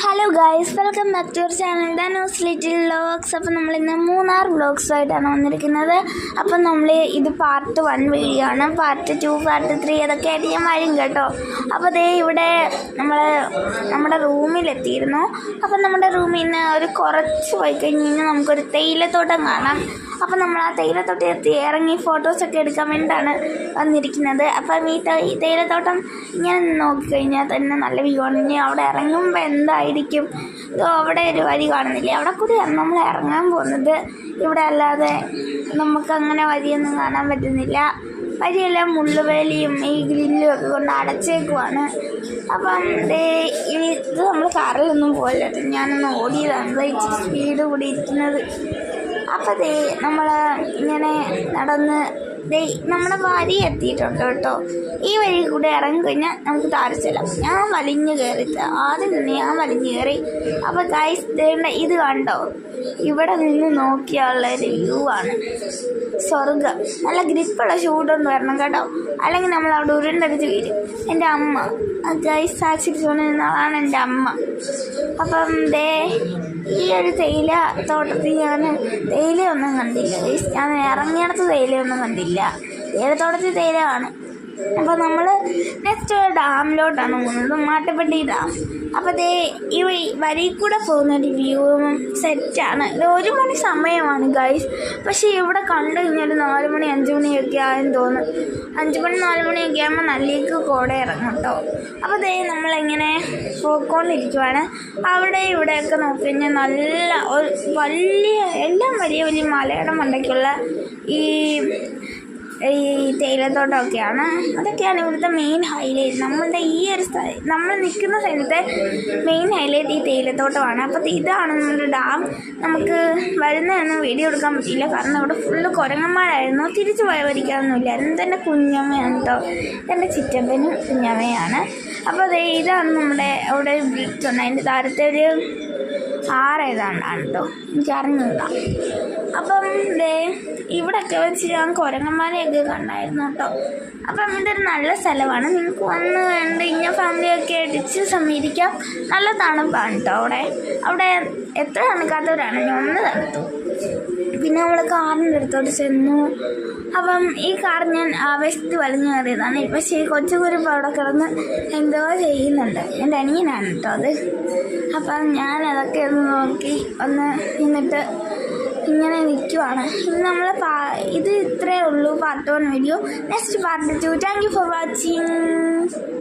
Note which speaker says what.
Speaker 1: Hello guys, welcome back to your channel the news little vlogs. അപ്പോൾ നമ്മളിന്ന് മൂന്നാർ വ്ലോഗ്സുമായിട്ടാണ് വന്നിരിക്കുന്നത്. അപ്പം നമ്മൾ ഇത് പാർട്ട് 1 വീഡിയോ ആണ്. പാർട്ട് 2, പാർട്ട് 3 അതൊക്കെ ആയിട്ട് ഞാൻ വരും കേട്ടോ. അപ്പോൾ ദേ ഇവിടെ നമ്മുടെ റൂമിലെത്തിയിരുന്നു. അപ്പം നമ്മുടെ റൂമിൽ നിന്ന് ഒരു കുറച്ച് പോയി കഴിഞ്ഞ് കഴിഞ്ഞാൽ നമുക്കൊരു തേയിലത്തോട്ടം കാണാം. അപ്പം നമ്മൾ ആ തേയിലത്തോട്ടം ഇറങ്ങി ഫോട്ടോസൊക്കെ എടുക്കാൻ വേണ്ടിയിട്ടാണ് വന്നിരിക്കുന്നത്. അപ്പം ഈ തേയിലത്തോട്ടം ഇങ്ങനെ നോക്കിക്കഴിഞ്ഞാൽ തന്നെ നല്ല വ്യൂ ആണ്. ഇനി അവിടെ ഇറങ്ങുമ്പോൾ എന്തായിരിക്കും, അവിടെ ഒരു വരി കാണുന്നില്ലേ, അവിടെ കൂടിയാണ് നമ്മൾ ഇറങ്ങാൻ പോകുന്നത്. ഇവിടെ അല്ലാതെ നമുക്കങ്ങനെ വരിയൊന്നും കാണാൻ പറ്റുന്നില്ല. വരിയെല്ലാം മുള്ളുവേലിയും ഈ ഗ്രില്ലും ഒക്കെ കൊണ്ട് അടച്ചേക്കുവാണ്. അപ്പം ഇത് നമ്മൾ കാറിലൊന്നും പോയില്ല, ഞാനൊന്ന് ഓടിയതാണ് സ്പീഡ് കൂടി ഇരിക്കുന്നത്. അപ്പം നമ്മൾ ഇങ്ങനെ നടന്ന് നമ്മുടെ വരി എത്തിയിട്ടുണ്ട് കേട്ടോ. ഈ വഴി കൂടെ ഇറങ്ങിക്കഴിഞ്ഞാൽ നമുക്ക് താരച്ചെല്ലാം. ഞാൻ വലിഞ്ഞു കയറി, ആദ്യം തന്നെ ഞാൻ വലിഞ്ഞു കയറി. അപ്പോൾ ഗൈസ് ഇത് കണ്ടോ, ഇവിടെ നിന്ന് നോക്കിയുള്ളൊരു വ്യൂ ആണ്. സ്വർഗം. നല്ല ഗ്രിപ്പുള്ള ഷൂട്ടൊന്നും വരണം കേട്ടോ, അല്ലെങ്കിൽ നമ്മൾ അവിടെ ഉരുണ്ടടിച്ച് വീഴും. എൻ്റെ അമ്മ ഗൈസ് സാക്ഷിച്ചുകൊണ്ട് നിന്നതാണ് എൻ്റെ അമ്മ. അപ്പം ഈ ഒരു തേയില തോട്ടത്തിൽ ഞാൻ തേയിലയൊന്നും കണ്ടില്ല ഗൈസ്. ഞാൻ ഇറങ്ങിയിടത്ത് തേയിലയൊന്നും കണ്ടില്ല. തേയിലത്തോട്ടത്തിൽ തേയില കാണും. അപ്പോൾ നമ്മൾ നെക്സ്റ്റ് ഡാമിലോട്ടാണ് പോകുന്നത്, മാട്ടുപ്പെട്ടി ഡാം. അപ്പോൾ ഈ വരിയിൽ കൂടെ പോകുന്നൊരു വ്യൂവും സെറ്റാണ്. ഇത് 1 മണി സമയമാണ് ഗൈസ്. പക്ഷേ ഇവിടെ കണ്ടു കഴിഞ്ഞാൽ 4 മണി 5 മണിയൊക്കെ ആയെന്ന് തോന്നും. 5 മണി 4 മണിയൊക്കെ ആകുമ്പോൾ നല്ലേക്ക് കോട ഇറങ്ങും കേട്ടോ. അപ്പോൾ നമ്മളിങ്ങനെ പോയിക്കൊണ്ടിരിക്കുവാണ്. അവിടെ ഇവിടെയൊക്കെ നോക്കിക്കഴിഞ്ഞാൽ നല്ല എല്ലാം വലിയ വലിയ മലയുടെ മണ്ടയ്ക്കുള്ള ഈ തേയിലത്തോട്ടമൊക്കെയാണ്. അതൊക്കെയാണ് ഇവിടുത്തെ മെയിൻ ഹൈലൈറ്റ്. നമ്മളുടെ ഈ ഒരു നമ്മൾ നിൽക്കുന്ന സ്ഥലത്തെ മെയിൻ ഹൈലൈറ്റ് ഈ തേയിലത്തോട്ടമാണ്. അപ്പോൾ ഇതാണ് നമ്മുടെ ഡാം. നമുക്ക് വരുന്നതൊന്നും വീഡിയോ എടുക്കാൻ പറ്റിയില്ല, കാരണം ഇവിടെ ഫുള്ള് കുരങ്ങന്മാരായിരുന്നു. തിരിച്ചു പോയവരിക്കാനൊന്നുമില്ലായിരുന്നു. ഇതെൻ്റെ കുഞ്ഞമ്മയാണ് കേട്ടോ, ഇതെൻ്റെ ചിറ്റപ്പനും കുഞ്ഞമ്മയാണ്. അപ്പോൾ ഇതാണ് നമ്മുടെ അവിടെ ഒരു ബ്രിഡ്ജ് ഉണ്ട്. അതിൻ്റെ താരത്തെ ഒരു ഏതാണ്ടാണ് കേട്ടോ, എനിക്കറിഞ്ഞില്ല. അപ്പം ഇവിടെയൊക്കെ വെച്ച് ഞാൻ കുരങ്ങന്മാരെയൊക്കെ കണ്ടായിരുന്നു കേട്ടോ. അപ്പം ഇതൊരു നല്ല സ്ഥലമാണ്. നിങ്ങൾക്ക് വന്ന് കണ്ട് ഇന്ന ഫാമിലിയൊക്കെ അടിച്ച് സമീപിക്കാം. നല്ല തണുപ്പാണ് കേട്ടോ അവിടെ എത്ര തണുക്കാത്തവരാണ് ഒന്ന് തണുത്തു. പിന്നെ നമ്മൾ കാറിൻ്റെ അടുത്തോട്ട് ചെന്നു. അപ്പം ഈ കാർ ഞാൻ ആവേശത്ത് വലിഞ്ഞു കയറിയതാണ്. പക്ഷേ കൊച്ചുകുരുപ്പ് അവിടെ കിടന്ന് എന്തോ ചെയ്യുന്നുണ്ട്. എൻ്റെ അനിയനാണ് കേട്ടോ അത്. അപ്പം ഞാൻ അതൊക്കെ ഒന്ന് നോക്കി നിന്നിട്ട് ഇങ്ങനെ നിൽക്കുവാണ്. ഇത് ഇത്രയേ ഉള്ളൂ part 1 video. Next part 2. Thank you for watching.